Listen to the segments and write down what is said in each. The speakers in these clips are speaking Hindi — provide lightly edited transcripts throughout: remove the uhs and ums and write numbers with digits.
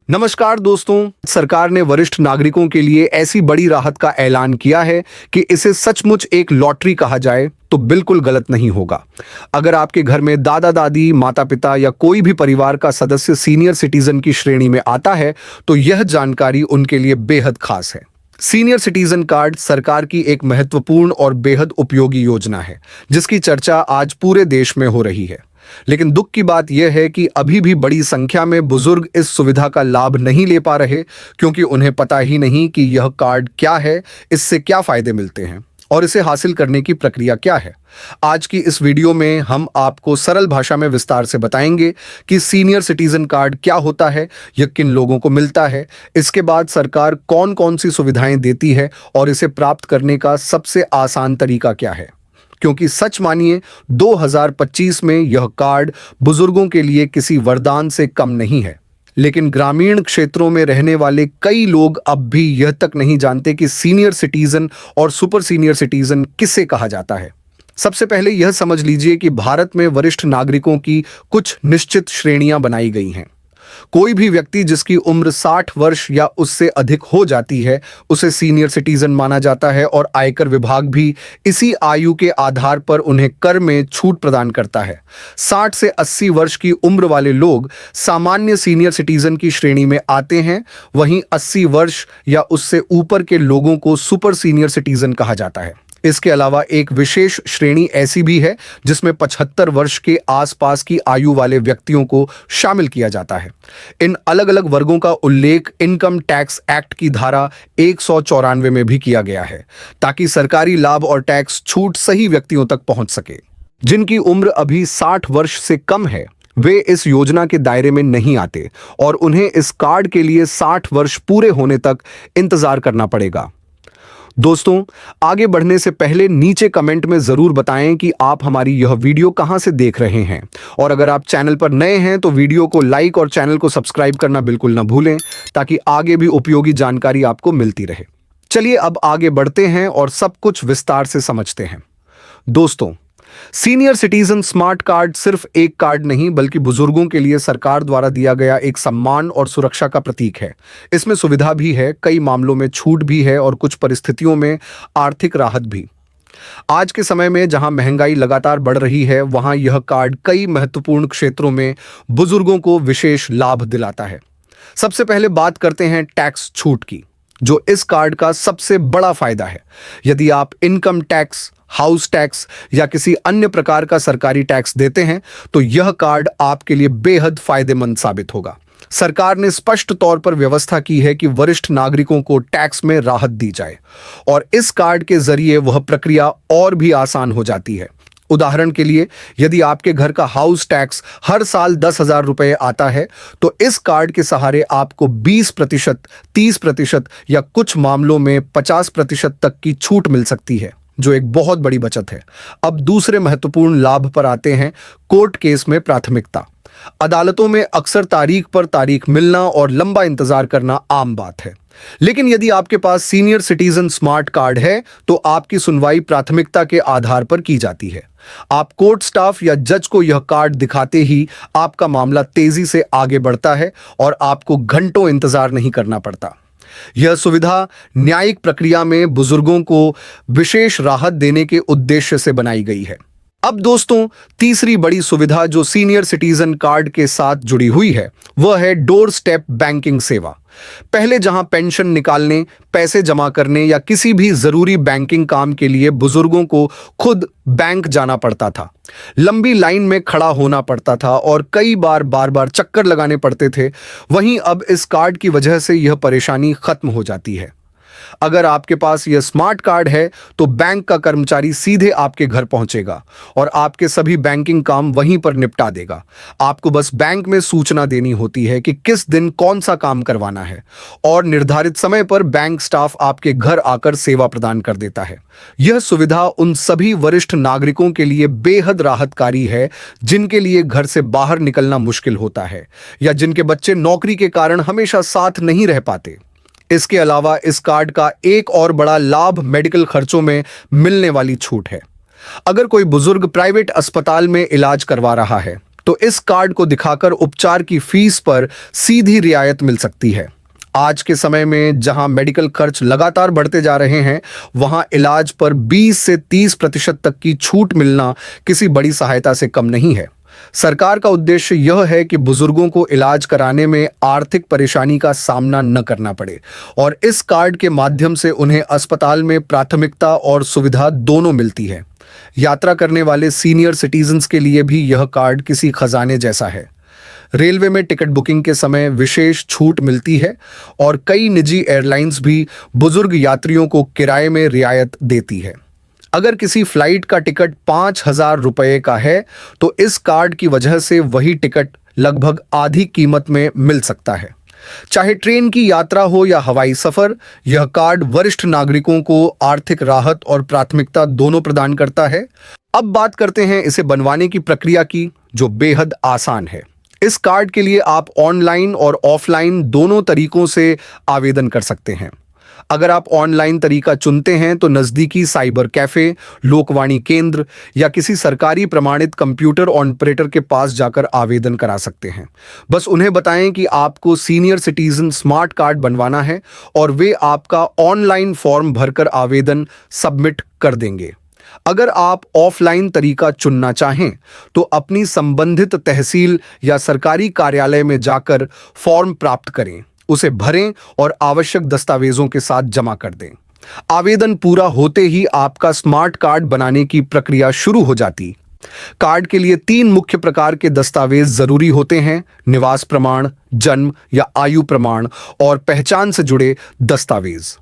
नमस्कार दोस्तों, सरकार ने वरिष्ठ नागरिकों के लिए ऐसी बड़ी राहत का ऐलान किया है कि इसे सचमुच एक लॉटरी कहा जाए तो बिल्कुल गलत नहीं होगा। अगर आपके घर में दादा दादी, माता पिता या कोई भी परिवार का सदस्य सीनियर सिटीजन की श्रेणी में आता है तो यह जानकारी उनके लिए बेहद खास है। सीनियर सिटीजन कार्ड सरकार की एक महत्वपूर्ण और बेहद उपयोगी योजना है जिसकी चर्चा आज पूरे देश में हो रही है। लेकिन दुख की बात यह है कि अभी भी बड़ी संख्या में बुजुर्ग इस सुविधा का लाभ नहीं ले पा रहे क्योंकि उन्हें पता ही नहीं कि यह कार्ड क्या है, इससे क्या फायदे मिलते हैं और इसे हासिल करने की प्रक्रिया क्या है। आज की इस वीडियो में हम आपको सरल भाषा में विस्तार से बताएंगे कि सीनियर सिटीजन कार्ड क्या होता है, यह किन लोगों को मिलता है, इसके बाद सरकार कौन कौन सी सुविधाएं देती है और इसे प्राप्त करने का सबसे आसान तरीका क्या है। क्योंकि सच मानिए 2025 में यह कार्ड बुजुर्गों के लिए किसी वरदान से कम नहीं है, लेकिन ग्रामीण क्षेत्रों में रहने वाले कई लोग अब भी यह तक नहीं जानते कि सीनियर सिटीजन और सुपर सीनियर सिटीजन किसे कहा जाता है। सबसे पहले यह समझ लीजिए कि भारत में वरिष्ठ नागरिकों की कुछ निश्चित श्रेणियां बनाई गई हैं। कोई भी व्यक्ति जिसकी उम्र 60 वर्ष या उससे अधिक हो जाती है उसे सीनियर सिटीजन माना जाता है और आयकर विभाग भी इसी आयु के आधार पर उन्हें कर में छूट प्रदान करता है। 60 से 80 वर्ष की उम्र वाले लोग सामान्य सीनियर सिटीजन की श्रेणी में आते हैं, वहीं 80 वर्ष या उससे ऊपर के लोगों को सुपर सीनियर सिटीजन कहा जाता है। इसके अलावा एक विशेष श्रेणी ऐसी भी है जिसमें 75 वर्ष के आसपास की आयु वाले व्यक्तियों को शामिल किया जाता है। इन अलग अलग वर्गों का उल्लेख इनकम टैक्स एक्ट की धारा 194 में भी किया गया है ताकि सरकारी लाभ और टैक्स छूट सही व्यक्तियों तक पहुंच सके। जिनकी उम्र अभी 60 वर्ष से कम है वे इस योजना के दायरे में नहीं आते और उन्हें इस कार्ड के लिए 60 वर्ष पूरे होने तक इंतजार करना पड़ेगा। दोस्तों, आगे बढ़ने से पहले नीचे कमेंट में जरूर बताएं कि आप हमारी यह वीडियो कहां से देख रहे हैं और अगर आप चैनल पर नए हैं तो वीडियो को लाइक और चैनल को सब्सक्राइब करना बिल्कुल ना भूलें ताकि आगे भी उपयोगी जानकारी आपको मिलती रहे। चलिए अब आगे बढ़ते हैं और सब कुछ विस्तार से समझते हैं। दोस्तों, सीनियर सिटीजन स्मार्ट कार्ड सिर्फ एक कार्ड नहीं बल्कि बुजुर्गों के लिए सरकार द्वारा दिया गया एक सम्मान और सुरक्षा का प्रतीक है। इसमें सुविधा भी है, कई मामलों में छूट भी है और कुछ परिस्थितियों में आर्थिक राहत भी। आज के समय में जहां महंगाई लगातार बढ़ रही है वहां यह कार्ड कई महत्वपूर्ण क्षेत्रों में बुजुर्गों को विशेष लाभ दिलाता है। सबसे पहले बात करते हैं टैक्स छूट की, जो इस कार्ड का सबसे बड़ा फायदा है। यदि आप इनकम टैक्स, हाउस टैक्स या किसी अन्य प्रकार का सरकारी टैक्स देते हैं तो यह कार्ड आपके लिए बेहद फायदेमंद साबित होगा। सरकार ने स्पष्ट तौर पर व्यवस्था की है कि वरिष्ठ नागरिकों को टैक्स में राहत दी जाए और इस कार्ड के जरिए वह प्रक्रिया और भी आसान हो जाती है। उदाहरण के लिए, यदि आपके घर का हाउस टैक्स हर साल 10,000 रुपए आता है तो इस कार्ड के सहारे आपको 20%, 30% या कुछ मामलों में 50% तक की छूट मिल सकती है, जो एक बहुत बड़ी बचत है। अब दूसरे महत्वपूर्ण लाभ पर आते हैं। कोर्ट केस में प्राथमिकता। अदालतों में अक्सर तारीख पर तारीख मिलना और लंबा इंतजार करना आम बात है, लेकिन यदि आपके पास सीनियर सिटीजन स्मार्ट कार्ड है तो आपकी सुनवाई प्राथमिकता के आधार पर की जाती है। आप कोर्ट स्टाफ या जज को यह कार्ड दिखाते ही आपका मामला तेजी से आगे बढ़ता है और आपको घंटों इंतजार नहीं करना पड़ता। यह सुविधा न्यायिक प्रक्रिया में बुजुर्गों को विशेष राहत देने के उद्देश्य से बनाई गई है। अब दोस्तों, तीसरी बड़ी सुविधा जो सीनियर सिटीजन कार्ड के साथ जुड़ी हुई है वह है डोर स्टेप बैंकिंग सेवा। पहले जहां पेंशन निकालने, पैसे जमा करने या किसी भी जरूरी बैंकिंग काम के लिए बुजुर्गों को खुद बैंक जाना पड़ता था, लंबी लाइन में खड़ा होना पड़ता था और कई बार बार चक्कर लगाने पड़ते थे, वहीं अब इस कार्ड की वजह से यह परेशानी खत्म हो जाती है। अगर आपके पास यह स्मार्ट कार्ड है तो बैंक का कर्मचारी सीधे आपके घर पहुंचेगा और आपके सभी बैंकिंग काम वहीं पर निपटा देगा। आपको बस बैंक में सूचना देनी होती है कि किस दिन कौन सा काम करवाना है और निर्धारित समय पर बैंक स्टाफ आपके घर आकर सेवा प्रदान कर देता है। यह सुविधा उन सभी वरिष्ठ नागरिकों के लिए बेहद राहतकारी है जिनके लिए घर से बाहर निकलना मुश्किल होता है या जिनके बच्चे नौकरी के कारण हमेशा साथ नहीं रह पाते। इसके अलावा इस कार्ड का एक और बड़ा लाभ मेडिकल खर्चों में मिलने वाली छूट है। अगर कोई बुजुर्ग प्राइवेट अस्पताल में इलाज करवा रहा है तो इस कार्ड को दिखाकर उपचार की फीस पर सीधी रियायत मिल सकती है। आज के समय में जहां मेडिकल खर्च लगातार बढ़ते जा रहे हैं, वहां इलाज पर 20 से 30% तक की छूट मिलना किसी बड़ी सहायता से कम नहीं है। सरकार का उद्देश्य यह है कि बुजुर्गों को इलाज कराने में आर्थिक परेशानी का सामना न करना पड़े और इस कार्ड के माध्यम से उन्हें अस्पताल में प्राथमिकता और सुविधा दोनों मिलती है। यात्रा करने वाले सीनियर सिटीजन्स के लिए भी यह कार्ड किसी खजाने जैसा है। रेलवे में टिकट बुकिंग के समय विशेष छूट मिलती है और कई निजी एयरलाइंस भी बुजुर्ग यात्रियों को किराए में रियायत देती है। अगर किसी फ्लाइट का टिकट 5,000 रुपये का है तो इस कार्ड की वजह से वही टिकट लगभग आधी कीमत में मिल सकता है। चाहे ट्रेन की यात्रा हो या हवाई सफर, यह कार्ड वरिष्ठ नागरिकों को आर्थिक राहत और प्राथमिकता दोनों प्रदान करता है। अब बात करते हैं इसे बनवाने की प्रक्रिया की, जो बेहद आसान है। इस कार्ड के लिए आप ऑनलाइन और ऑफलाइन दोनों तरीकों से आवेदन कर सकते हैं। अगर आप ऑनलाइन तरीका चुनते हैं तो नज़दीकी साइबर कैफे, लोकवाणी केंद्र या किसी सरकारी प्रमाणित कंप्यूटर ऑपरेटर के पास जाकर आवेदन करा सकते हैं। बस उन्हें बताएं कि आपको सीनियर सिटीजन स्मार्ट कार्ड बनवाना है और वे आपका ऑनलाइन फॉर्म भरकर आवेदन सबमिट कर देंगे। अगर आप ऑफलाइन तरीका चुनना चाहें तो अपनी संबंधित तहसील या सरकारी कार्यालय में जाकर फॉर्म प्राप्त करें, उसे भरें और आवश्यक दस्तावेजों के साथ जमा कर दें। आवेदन पूरा होते ही आपका स्मार्ट कार्ड बनाने की प्रक्रिया शुरू हो जाती। कार्ड के लिए 3 मुख्य प्रकार के दस्तावेज जरूरी होते हैं: निवास प्रमाण, जन्म या आयु प्रमाण और पहचान से जुड़े दस्तावेज।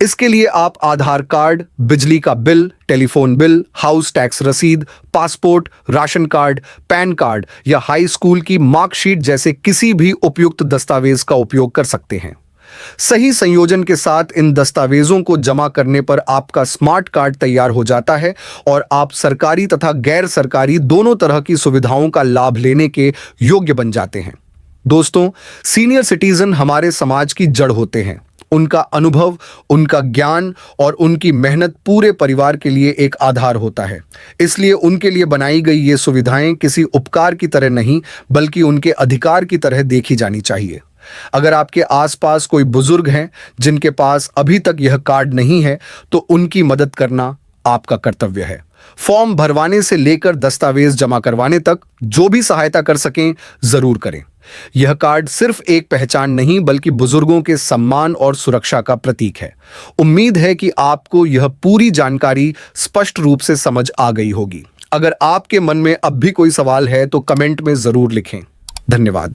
इसके लिए आप आधार कार्ड, बिजली का bill, telephone bill, house tax रसीद, passport, ration card, pan card या हाई स्कूल की मार्कशीट जैसे किसी भी उपयुक्त दस्तावेज का उपयोग कर सकते हैं। सही संयोजन के साथ इन दस्तावेजों को जमा करने पर आपका स्मार्ट कार्ड तैयार हो जाता है और आप सरकारी तथा गैर सरकारी दोनों तरह की सुविधाओं का लाभ लेने के योग्य बन जाते हैं। दोस्तों, सीनियर सिटीजन हमारे समाज की जड़ होते हैं। उनका अनुभव, उनका ज्ञान और उनकी मेहनत पूरे परिवार के लिए एक आधार होता है। इसलिए उनके लिए बनाई गई ये सुविधाएं किसी उपकार की तरह नहीं, बल्कि उनके अधिकार की तरह देखी जानी चाहिए। अगर आपके आसपास कोई बुजुर्ग हैं जिनके पास अभी तक यह कार्ड नहीं है, तो उनकी मदद करना आपका कर्तव्य है। फॉर्म भरवाने से लेकर दस्तावेज जमा करवाने तक जो भी सहायता कर सकें, जरूर करें। यह कार्ड सिर्फ एक पहचान नहीं, बल्कि बुजुर्गों के सम्मान और सुरक्षा का प्रतीक है। उम्मीद है कि आपको यह पूरी जानकारी स्पष्ट रूप से समझ आ गई होगी। अगर आपके मन में अब भी कोई सवाल है तो कमेंट में जरूर लिखें। धन्यवाद।